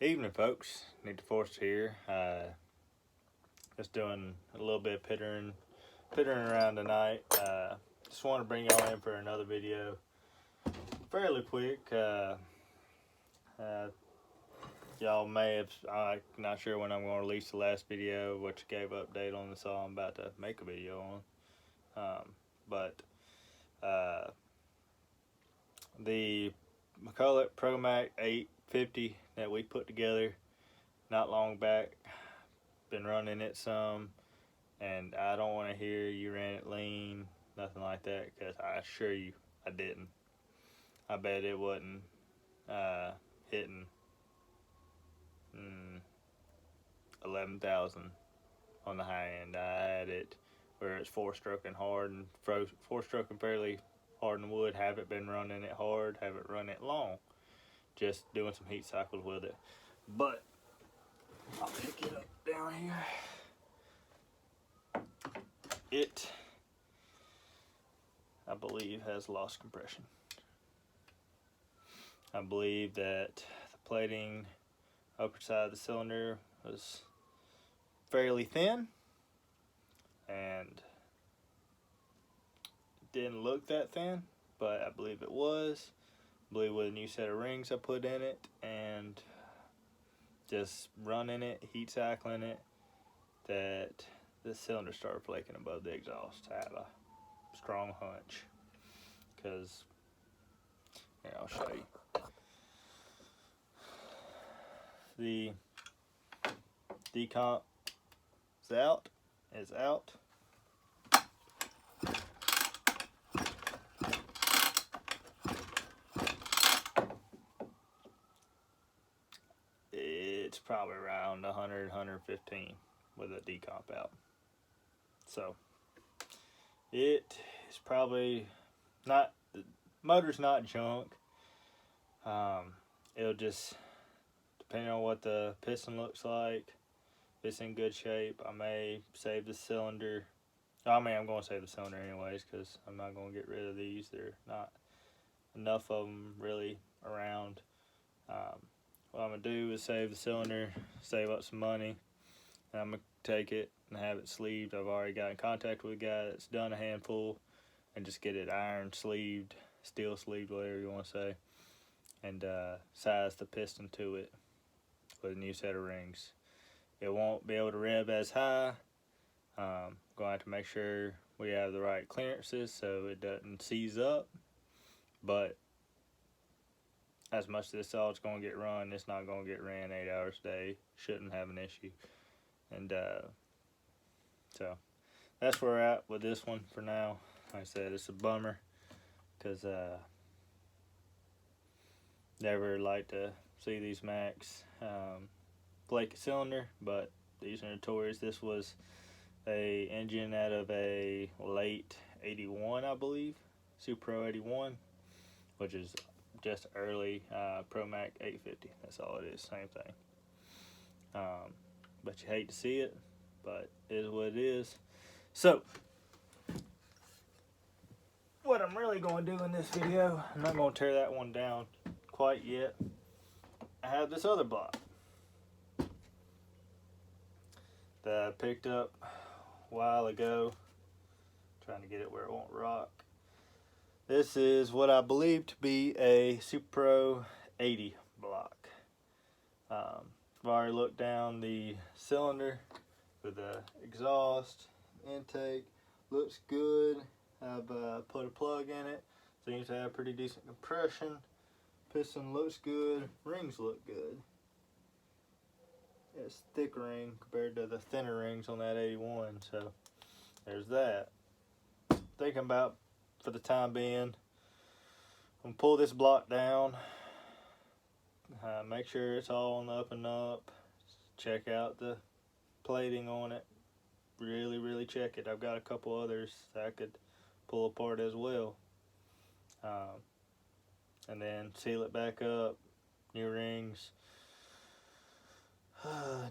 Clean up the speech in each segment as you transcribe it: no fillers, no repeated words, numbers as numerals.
Evening, folks. Need to Force here. Just doing a little bit of pittering around tonight. Just want to bring y'all in for another video. Fairly quick. Y'all may have, I'm not sure when I'm going to release the last video, which gave update on the saw I'm about to make a video on. The Mcculloch ProMac 850 that we put together not long back, been running it some, and I don't want to hear you ran it lean, nothing like that, because I assure you I didn't. I bet it wasn't hitting 11,000 on the high end. I had it where it's four-stroking hard and four-stroking fairly hard in wood. Haven't been running it hard, haven't run it long, just doing some heat cycles with it. But I'll pick it up down here. It, I believe, has lost compression. I believe that the plating upper side of the cylinder was fairly thin and it didn't look that thin, but I believe it was. I believe with a new set of rings I put in it and just running it, heat cycling it, that the cylinder started flaking above the exhaust. I have a strong hunch, because here, I'll show you. The decomp is out. It's probably around 100, 115 with a decomp out. So it is probably not, the motor's not junk. It'll just, depending on what the piston looks like, if it's in good shape, I may save the cylinder. I'm going to save the cylinder anyways, because I'm not going to get rid of these. There are not enough of them really around. What I'm going to do is save the cylinder, save up some money, and I'm going to take it and have it sleeved. I've already got in contact with a guy that's done a handful, and just get it iron sleeved, steel sleeved, whatever you want to say, and size the piston to it with a new set of rings. It won't be able to rev as high. Going to have to make sure we have the right clearances so it doesn't seize up, but as much as this saw is going to get run, it's not going to get ran 8 hours a day. Shouldn't have an issue. And so that's where we're at with this one for now. Like I said, it's a bummer, because never like to see these Macs flake a cylinder, but these are notorious. This was a engine out of a late 81, I believe, sp80 81, which is just early ProMac 850. That's all it is, same thing. But you hate to see it, but it is what it is. So what I'm really going to do in this video, I'm not going to tear that one down quite yet. I have this other block that I picked up a while ago, trying to get it where it won't rock. This is what I believe to be a sp80 block. I've already looked down the cylinder with the exhaust, intake, looks good. I've put a plug in it, seems to have pretty decent compression. Piston looks good, rings look good. It's thick ring compared to the thinner rings on that 81, so there's that. Thinking about, for the time being, I'm gonna pull this block down, make sure it's all on the up and up, check out the plating on it, really check it. I've got a couple others that I could pull apart as well, and then seal it back up, new rings,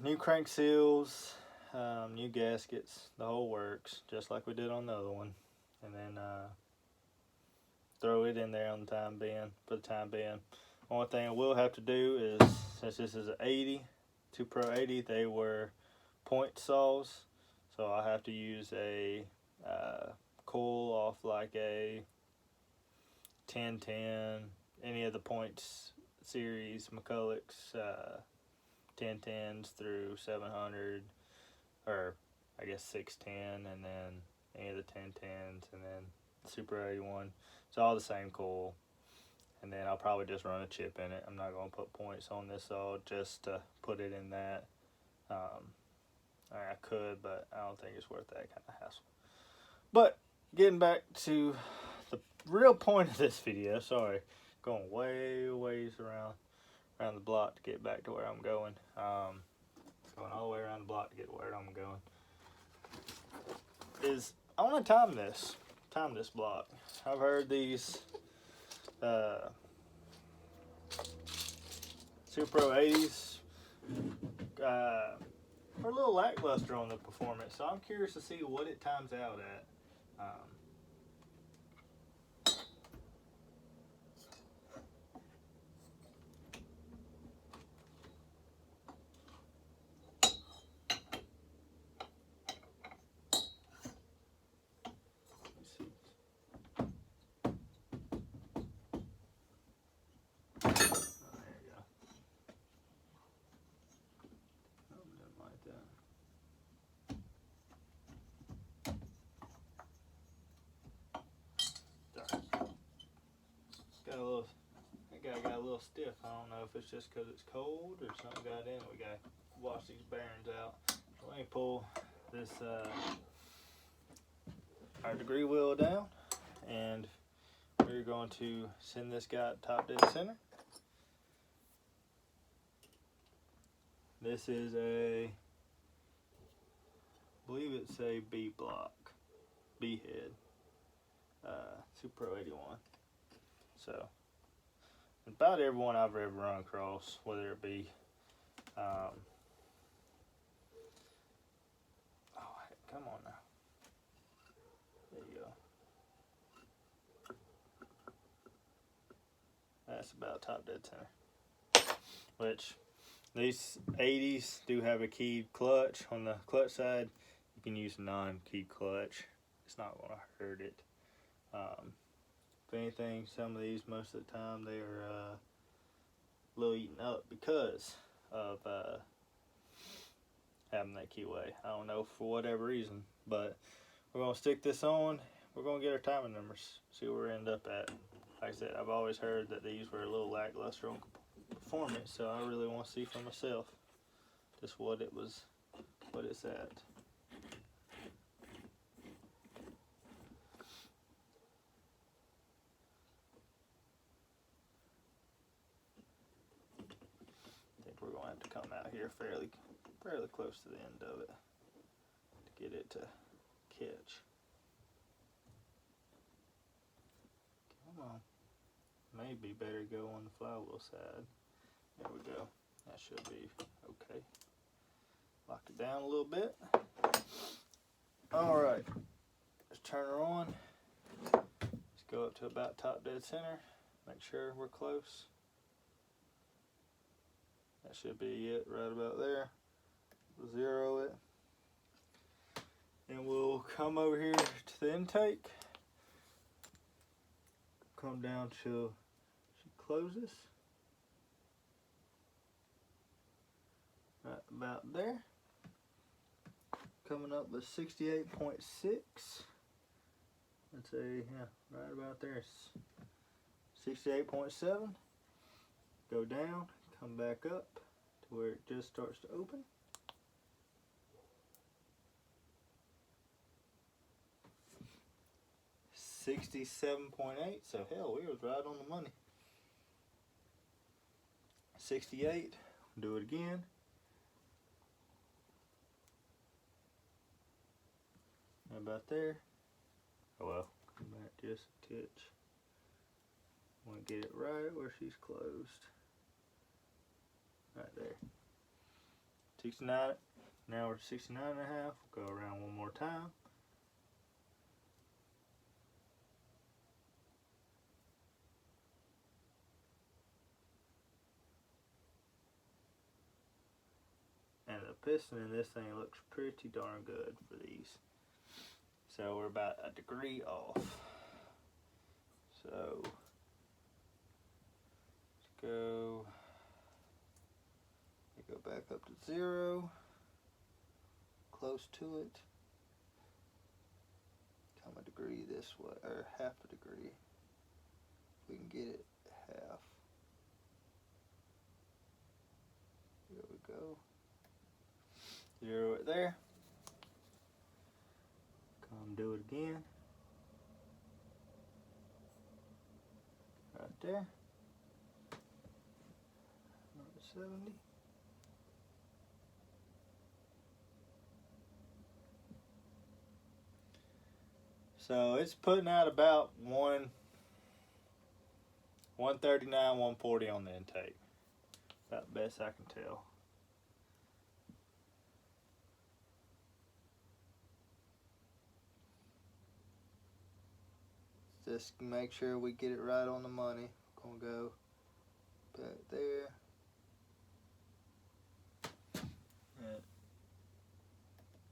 new crank seals, new gaskets, the whole works, just like we did on the other one. And then throw it in there on the time being, for the time being. Only thing I will have to do is, since this is an 80, 2 Pro 80, they were point saws. So I have to use a coil off like a 1010, any of the points series, Mcculloch's 1010s through 700, or I guess 610, and then any of the 1010s, and then the Super 81. It's all the same coil. And then I'll probably just run a chip in it. I'm not going to put points on this saw just to put it in that. I could, but I don't think it's worth that kind of hassle. But getting back to the real point of this video, sorry, going way ways around the block to get back to where I'm going. Going all the way around the block to get to where I'm going. Is I want to time this block. I've heard these Super Pro 80s are a little lackluster on the performance, so I'm curious to see what it times out at. That guy got a little stiff. I don't know if it's just because it's cold or something got in it. We got to wash these bearings out. So let me pull this our degree wheel down, and we're going to send this guy top dead center. This is I believe it's a B block, B head, Super Pro 81. So about everyone I've ever run across, whether it be oh heck, come on now, there you go. That's about top dead center. Which these 80s do have a keyed clutch. On the clutch side, you can use a non-keyed clutch. It's not going to hurt it. If anything, some of these, most of the time, they are a little eaten up because of having that keyway. I don't know for whatever reason, but we're going to stick this on. We're going to get our timing numbers, see where we end up at. Like I said, I've always heard that these were a little lackluster on performance, so I really want to see for myself just what it's at. I think we're going to have to come out here fairly close to the end of it to get it to catch. Come on. Maybe better go on the flywheel side. There we go. That should be okay. Lock it down a little bit. Alright. Let's turn her on. Let's go up to about top dead center. Make sure we're close. That should be it right about there. We'll zero it. And we'll come over here to the intake. Come down till she closes. Right about there. Coming up with 68.6. Let's say, yeah, right about there. 68.7. Go down, come back up to where it just starts to open. $67.8, so hell, we was right on the money. 68, do it again. About there. Oh well, come back just a titch. Want to get it right where she's closed. Right there. 69. Now we're 69.5. We'll go around one more time. piston in this thing looks pretty darn good for these. So we're about a degree off. So let's go back up to 0, close to it. Come a degree this way, or half a degree. If we can get it half. There we go. 0 it there. Come do it again. Right there. 70. So it's putting out about 139, 140 on the intake. About the best I can tell. Just make sure we get it right on the money. Gonna go back there. And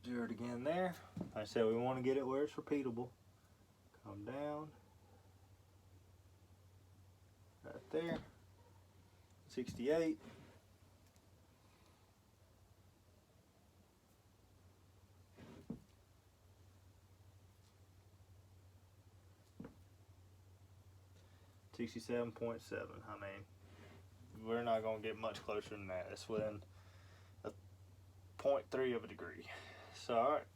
do it again there. Like I said, we want to get it where it's repeatable. Come down. Right there. 68. $67.7. I mean, we're not gonna get much closer than that. It's within a 0.3 of a degree. So, all right.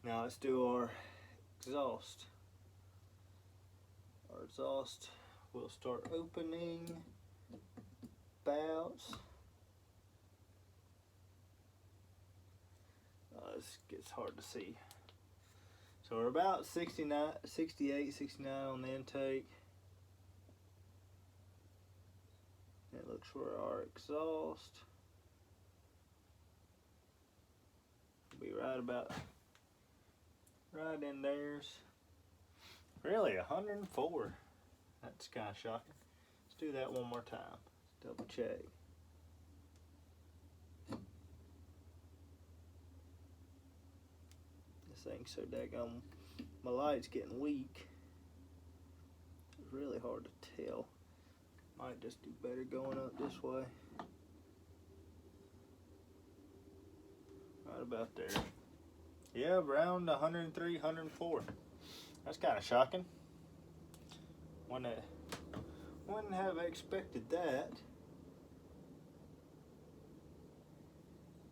Now let's do our exhaust. Our exhaust will start opening about. This gets hard to see. So we're about 69, 68, 69 on the intake. It looks for our exhaust. Be right about right in there's. Really, 104. That's kind of shocking. Let's do that one more time. Let's double check. This thing's so daggone. My light's getting weak. It's really hard to tell. Might just do better going up this way. Right about there. Yeah, around 103, 104. That's kind of shocking. Wouldn't have expected that.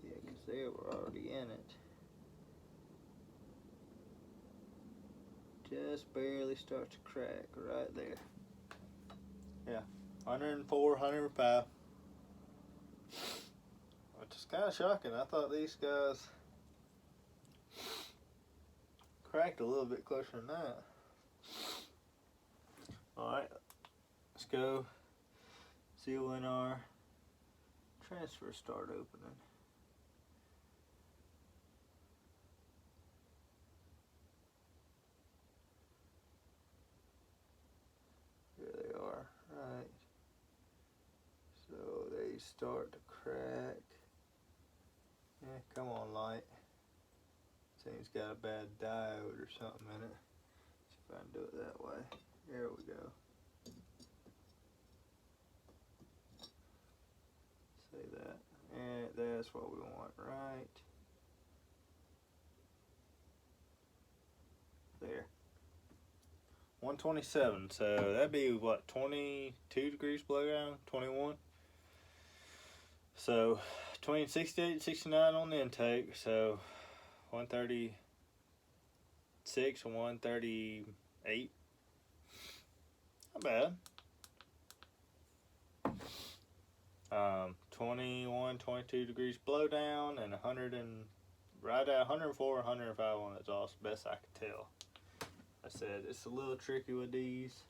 Yeah, because they were already in it. Just barely starts to crack right there. Yeah, 104, 105. Which is kind of shocking. I thought these guys cracked a little bit closer than that. Alright, let's go see when our transfers start opening. Here they are, right. So they start to crack. Yeah, come on, light. Thing's got a bad diode or something in it. See if I can do it that way. There we go. Say that. And that's what we want, right? There. 127. So that'd be what, 22 degrees below ground? 21? So between 68 and 69 on the intake. So 136 and 138. Not bad. 21, 22 degrees blow down and 100 and right at 104, 105 on the exhaust, best I could tell. I said it's a little tricky with these.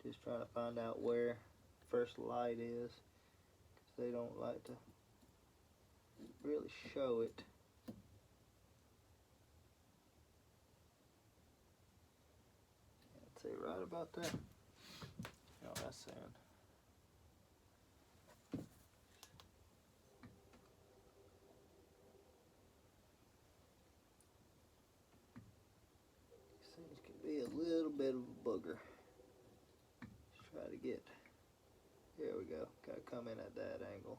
Just trying to find out where first light is, because they don't like to really show it. I'd say right about there. You know what that's saying. a little bit of a booger. Try to get, here we go. Gotta come in at that angle.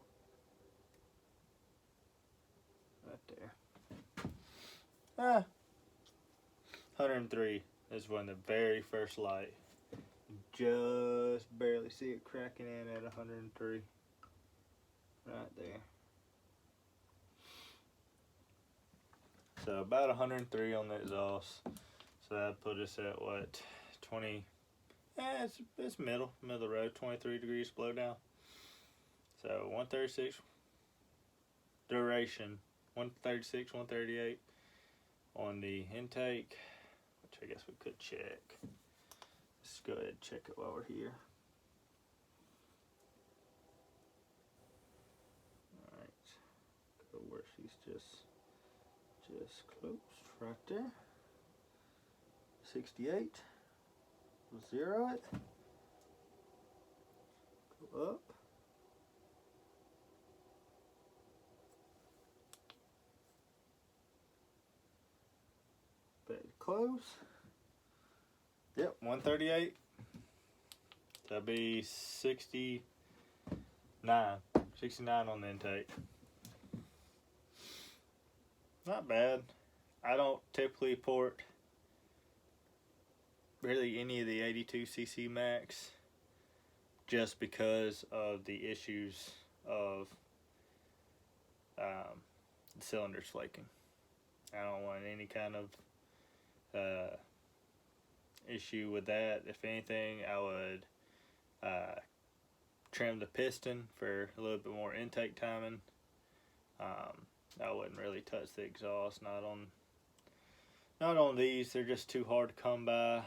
Right there. 103 is when the very first light. Just barely see it cracking in at 103. Right there. So about 103 on the exhaust. So that put us at what, 20? Yeah, it's middle road, 23 degrees blow down. So 136 duration, 136, 138 on the intake, which I guess we could check. Let's go ahead and check it while we're here. All right, go where she's just close, right there. 68. We'll zero it. Go up. Back to close. Yep, 138. That'd be 69. 69 on the intake. Not bad. I don't typically port really any of the 82cc max just because of the issues of the cylinders flaking. I don't want any kind of issue with that. If anything, I would trim the piston for a little bit more intake timing. I wouldn't really touch the exhaust, not on these. They're just too hard to come by.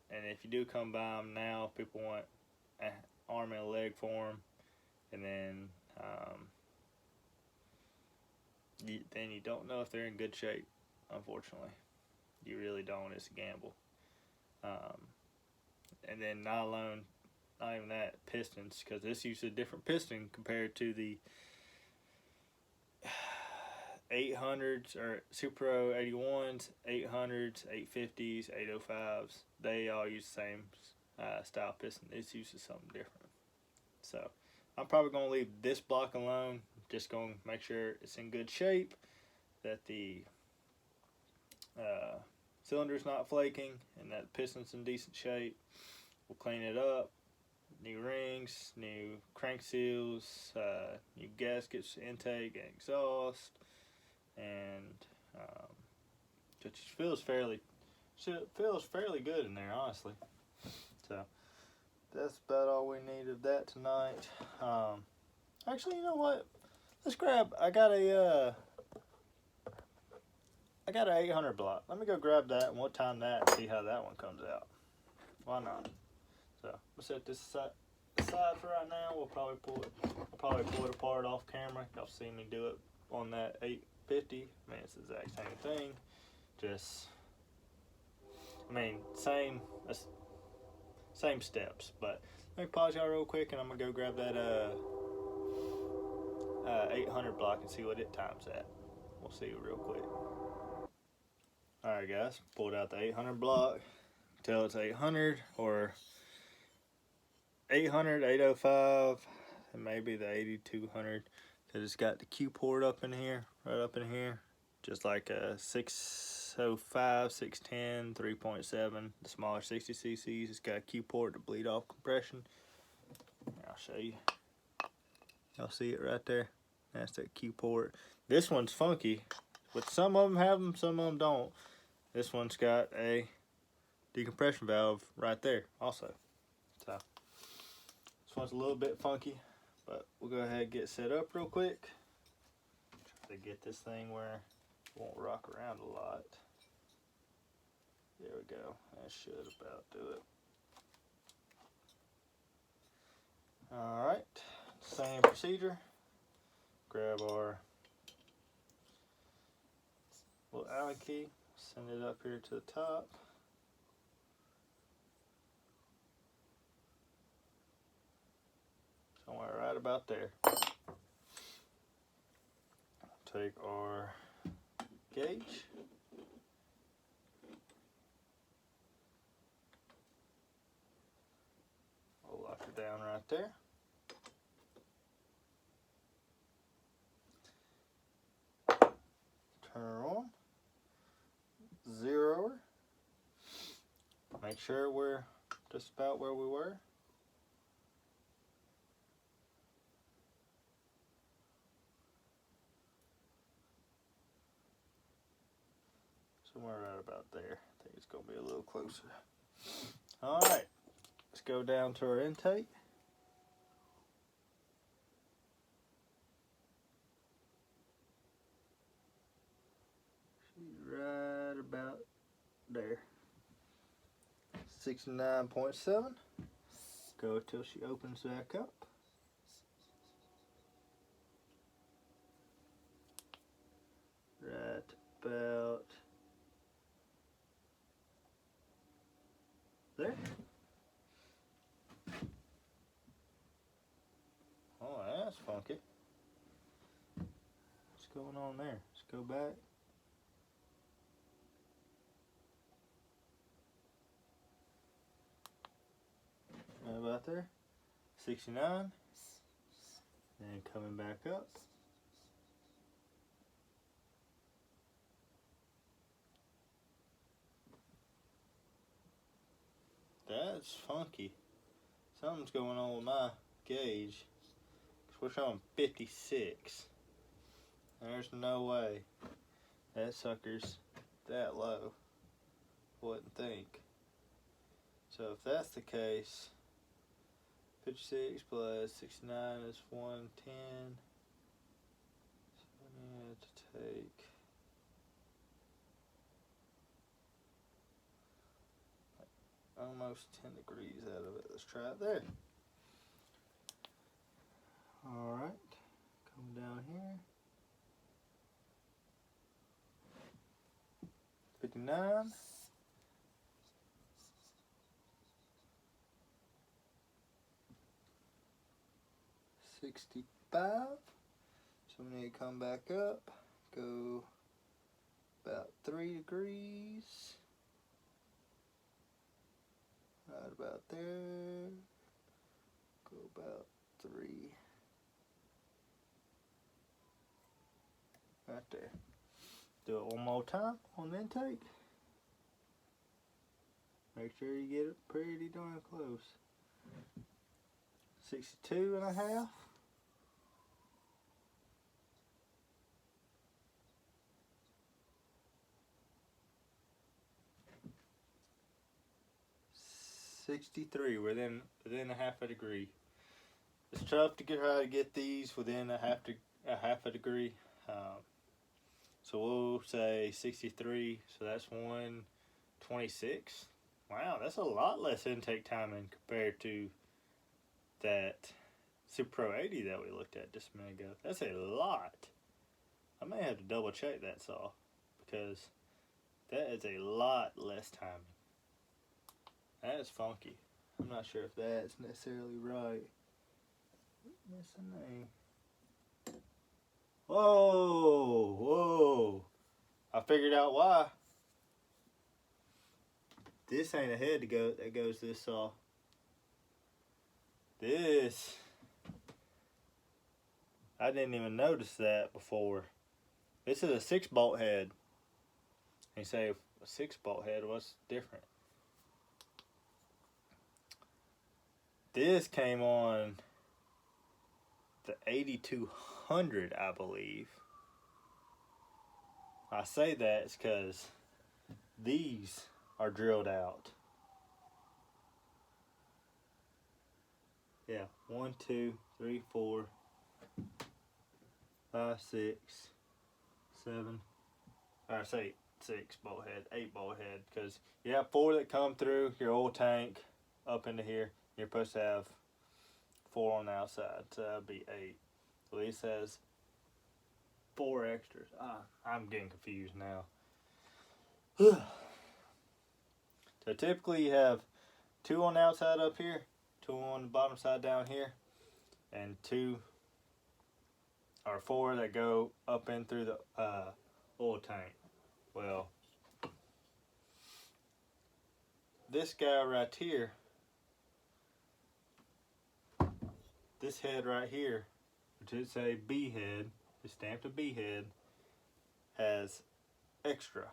And if you do come by them now, people want an arm and a leg for them, and then you don't know if they're in good shape. Unfortunately, you really don't. It's a gamble. And then not even that, pistons, because this uses a different piston compared to the 800s or Supro 81s, 800s, 850s, 805s. They all use the same style piston. This uses something different. So I'm probably going to leave this block alone. Just going to make sure it's in good shape, that the cylinder's not flaking, and that the piston's in decent shape. We'll clean it up. New rings, new crank seals, new gaskets, intake and exhaust, and it feels fairly good in there, honestly. So that's about all we need of that tonight. Actually, you know what? Let's grab. I got an 800 block. Let me go grab that and we'll time that and see how that one comes out. Why not? So we'll set this aside for right now. I'll probably pull it apart off camera. Y'all see me do it on that 850. I mean, it's the exact same thing. Same steps. But let me pause y'all real quick, and I'm gonna go grab that 800 block and see what it times at. We'll see you real quick. All right, guys, pulled out the 800 block. Tell it's 800 or 800, 805, and maybe the 8200, because it's got the Q port up in here, right up in here, just like a 605, 610, 3.7, the smaller 60 cc's. It's got a Q port to bleed off compression. I'll show you. Y'all see it right there? That's that Q port. This one's funky, but some of them have them, some of them don't. This one's got a decompression valve right there also. So this one's a little bit funky, but we'll go ahead and get set up real quick. Try to get this thing where it won't rock around a lot. There we go. That should about do it. Alright, same procedure. Grab our little Allen key, send it up here to the top. Somewhere right about there. Take our gauge, lock it down right there. Turn her on. Zero her. Make sure we're just about where we were. Somewhere right about there. I think it's going to be a little closer. Alright, let's go down to our intake. She's right about there. 69.7. Go till she opens back up. Right about there. Oh, that's funky. What's going on there? Let's go back. Right about there. 69. Then coming back up. That's funky. Something's going on with my gauge. We're showing 56. There's no way that sucker's that low. Wouldn't think. So if that's the case, 56 plus 69 is 110. So I need to take almost 10 degrees out of it. Let's try it there. Alright, come down here. 59. 65. So we need to come back up, go about 3 degrees. Right about there. Go about 3. Right there. Do it one more time on the intake. Make sure you get it pretty darn close. 62 and a half. 63, within a half a degree. It's tough to try to get these within a half a degree. So we'll say 63, so that's 126. Wow, that's a lot less intake timing compared to that sp80 that we looked at just a minute ago. That's a lot. I may have to double check that saw because that is a lot less timing. That is funky. I'm not sure if that's necessarily right. Missing a... Whoa, whoa. I figured out why. This ain't a head that goes this saw. This, I didn't even notice that before. This is a 6-bolt head. And you say a 6-bolt head, what's different? This came on the 8200, I believe. I say that it's because these are drilled out. Yeah, 1, 2, 3, 4, 5, 6, 7. I say 6 bolt head, 8 bolt head, because you have 4 that come through your oil tank up into here. You're supposed to have 4 on the outside, so that'd be 8. So this has 4 extras. I'm getting confused now. So typically you have 2 on the outside up here, 2 on the bottom side down here, and 2 or 4 that go up in through the oil tank. Well, this guy right here this head right here, which is a B head, it's stamped a B head, has extra,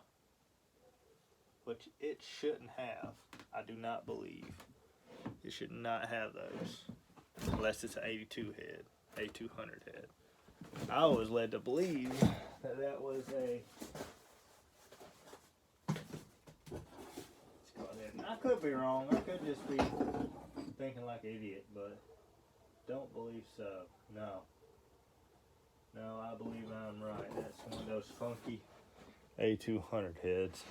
which it shouldn't have. I do not believe it should not have those unless it's an 82 head, a 200 head. I was led to believe that that was a. I could be wrong. I could just be thinking like an idiot, but don't believe so. No. No, I believe I'm right. That's one of those funky A200 heads.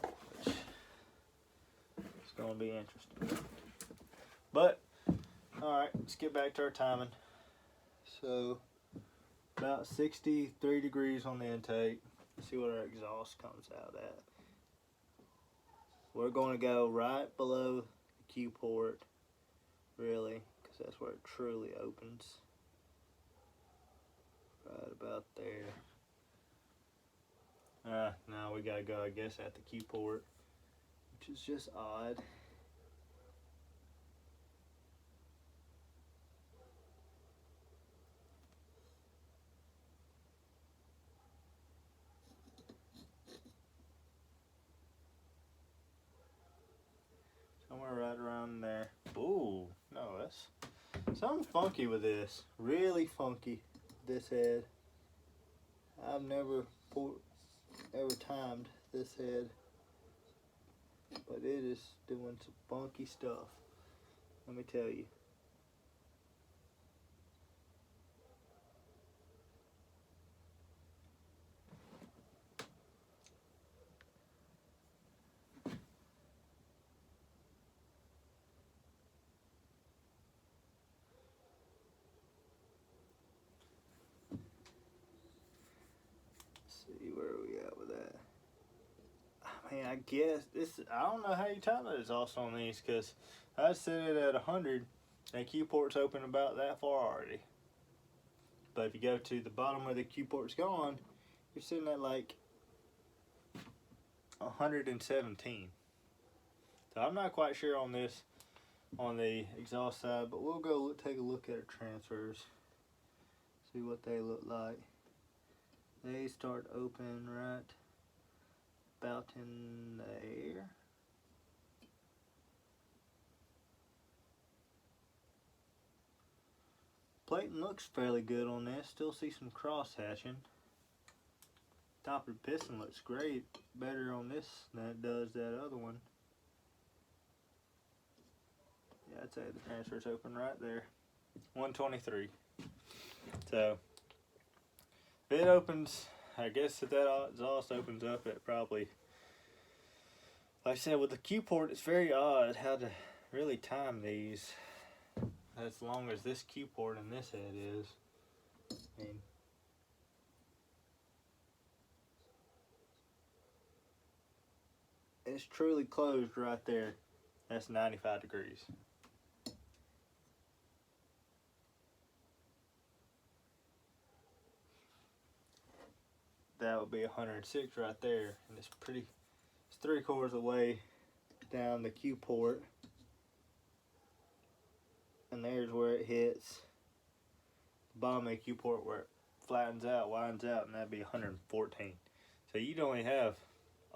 Which it's going to be interesting. But, alright, let's get back to our timing. So, about 63 degrees on the intake. Let's see what our exhaust comes out at. We're going to go right below the Q port, really, because that's where it truly opens. Right about there. Now we got to go, I guess, at the Q port, which is just odd. Somewhere right around there. Ooh, no, that's something funky with this. Really funky, this head. I've never ever timed this head, but it is doing some funky stuff. Let me tell you. See where we at with that. I mean, I guess this. I don't know how you time the exhaust on these, because I set it at 100, and Q port's open about that far already. But if you go to the bottom where the Q port's gone, you're sitting at like 117. So I'm not quite sure on this, on the exhaust side, but we'll go take a look at our transfers, see what they look like. They start open right about in there. Plating looks fairly good on this. Still see some cross hatching. Top of the piston looks great. Better on this than it does that other one. Yeah, I'd say the transfer's open right there. 123. So if it opens, I guess if that exhaust opens up, it probably, like I said, with the Q port, it's very odd how to really time these as long as this Q port and this head is. I mean, it's truly closed right there. That's 95 degrees. That would be 106 right there, and it's 3/4 of the way down the Q port, and there's where it hits the bottom of the Q port where it flattens out, widens out, and that'd be 114. So you'd only have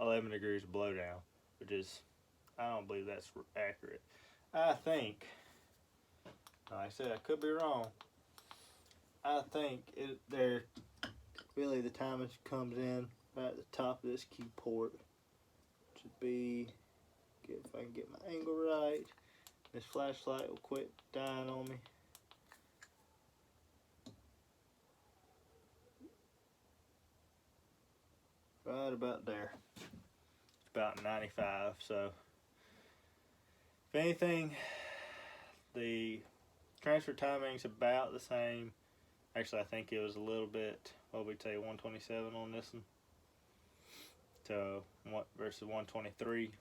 11 degrees of blowdown, which is, I don't believe that's accurate. I think, like I said, I could be wrong. I think there really the timing comes in right at the top of this Q port. Should be, if I can get my angle right. This flashlight will quit dying on me. Right about there. It's about 95. So if anything, the transfer timing's about the same. Actually, I think it was a little bit, what would we say, 127 on this one. So versus 123.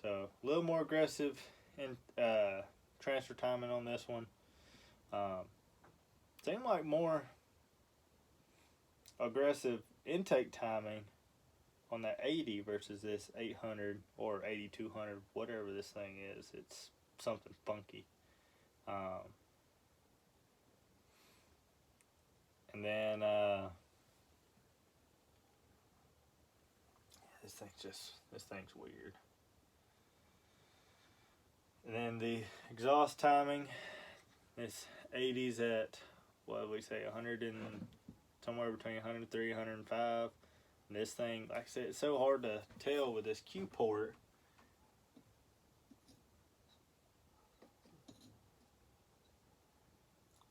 So a little more aggressive in transfer timing on this one. Seemed like more aggressive intake timing on that 80 versus this 800 or 8200, whatever this thing is. It's something funky. And then this thing's weird. And then the exhaust timing, this 80's at, what do we say, 100 and somewhere between 103 105. And this thing, like I said, it's so hard to tell with this Q port.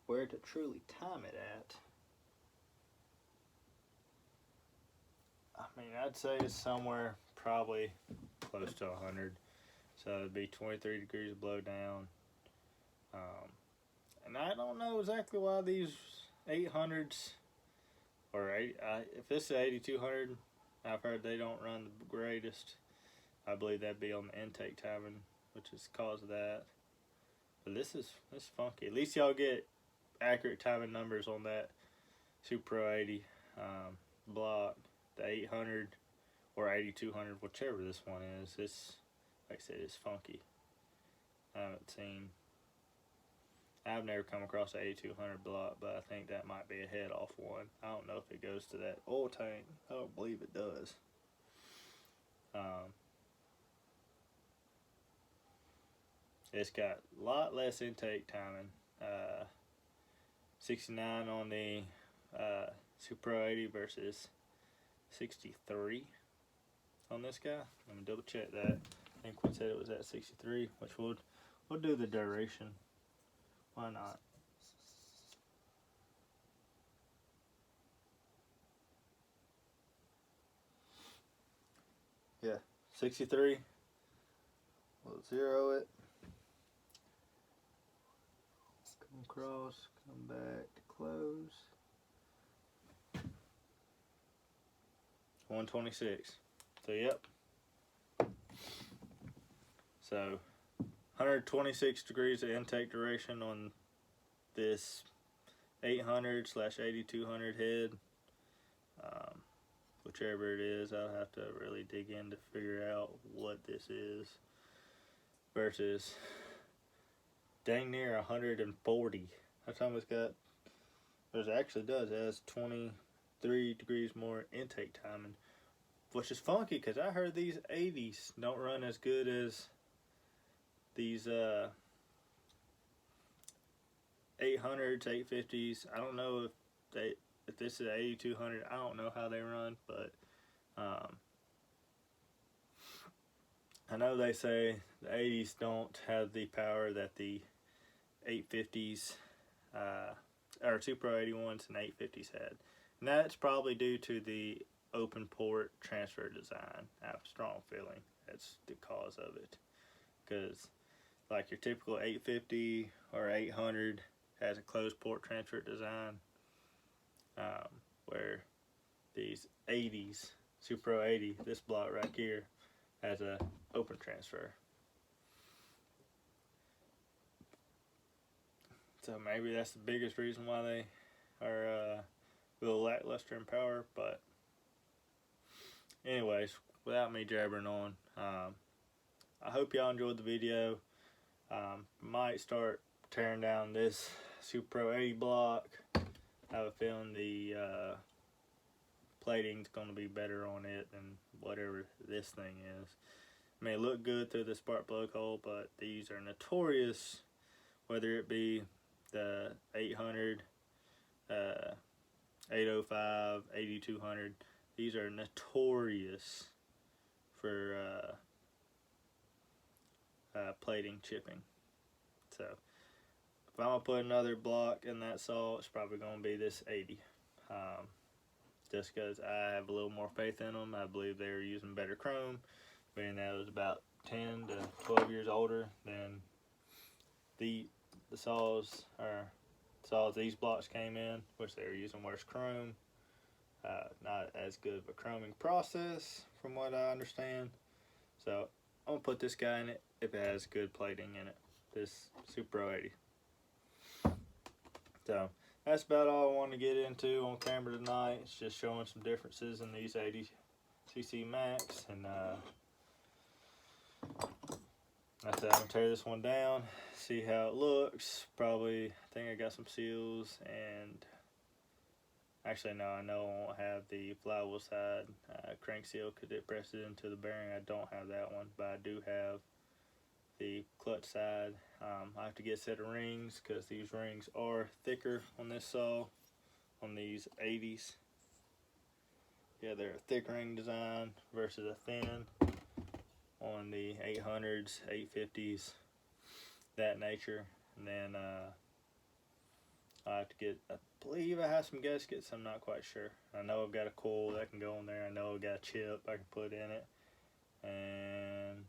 Where to truly time it at. I mean, I'd say it's somewhere probably close to 100. So it'd be 23 degrees below down. And I don't know exactly why these 800s, or if this is 8200, I've heard they don't run the greatest. I believe that'd be on the intake timing, which is the cause of that. But this is funky. At least y'all get accurate timing numbers on that Super 80 block. The 800 or 8200, whichever this one is. This, like I said, it's funky. I've never come across an 8200 block, but I think that might be a head off one. I don't know if it goes to that oil tank. I don't believe it does. It's got a lot less intake timing. 69 on the Super 80 versus 63 on this guy. Let me double check that. I think we said it was at 63, which we'll do the duration. Why not? Yeah, 63. We'll zero it. Come across, come back to close. 126. So yep. So 126 degrees of intake duration on this 800/8200 head. Whichever it is, I'll have to really dig in to figure out what this is. Versus dang near 140. That time it's got, it actually does, it has 23 degrees more intake timing, which is funky because I heard these 80s don't run as good as these 800s, 850s. I don't know if this is 8200. I don't know how they run, but I know they say the 80s don't have the power that the 850s or Super 81s and 850s had. And that's probably due to the open port transfer design. I have a strong feeling that's the cause of it. Because like your typical 850 or 800 has a closed port transfer design, where these 80s, Super 80, this block right here, has a open transfer. So maybe that's the biggest reason why they are a little lackluster in power. But anyways, without me jabbering on, I hope y'all enjoyed the video. Might start tearing down this Super 80 block. I have a feeling the plating's going to be better on it than whatever this thing is. It may look good through the spark plug hole, but these are notorious, whether it be the 800, 805, 8200, these are notorious for plating chipping. So if I'm going to put another block in that saw, it's probably going to be this 80. Just because I have a little more faith in them. I believe they're using better chrome, being that it was about 10 to 12 years older than the saws these blocks came in, which they were using worse chrome. Not as good of a chroming process from what I understand. So I'm going to put this guy in it if it has good plating in it. This Super 80. So that's about all I want to get into on camera tonight. It's just showing some differences in these 80cc Max, and I'm gonna tear this one down, see how it looks. Probably, I think I got some seals, and actually no, I know I won't have the flywheel side crank seal because it presses into the bearing. I don't have that one, but I do have the clutch side. I have to get a set of rings because these rings are thicker on this saw, on these 80s. Yeah, they're a thick ring design versus a thin on the 800s, 850s, that nature. And then I have to get, I believe I have some gaskets, I'm not quite sure. I know I've got a coil that can go in there. I know I've got a chip I can put in it. And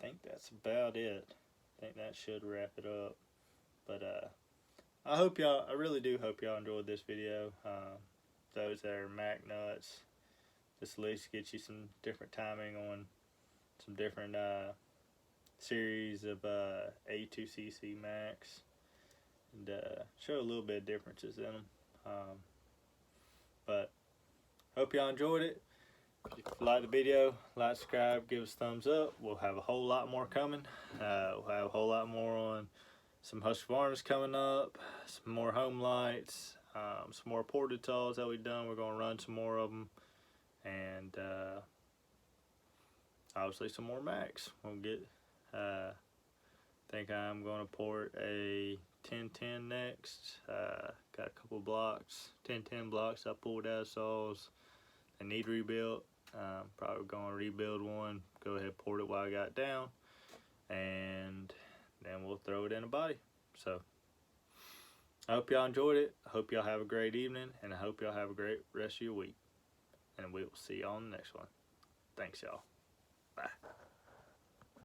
I think that's about it. I think that should wrap it up. But I really do hope y'all enjoyed this video. Those that are Mac nuts, this at least gets you some different timing on some different series of A2CC Macs, and show a little bit of differences in them. But hope y'all enjoyed it. If you like the video, like, subscribe, give us a thumbs up. We'll have a whole lot more coming. We'll have a whole lot more on some Husker Farms coming up, some more home lights, some more ported saws that we've done. We're going to run some more of them, and obviously some more Macs. We'll get, I think I'm going to port a 1010 next. Got a couple blocks, 1010 blocks I pulled out of saws. They need rebuilt. Probably going to rebuild one, go ahead port it while I got it down, and then we'll throw it in a body. So I hope y'all enjoyed it. I hope y'all have a great evening, and I hope y'all have a great rest of your week. And we will see y'all on the next one. Thanks, y'all. Bye.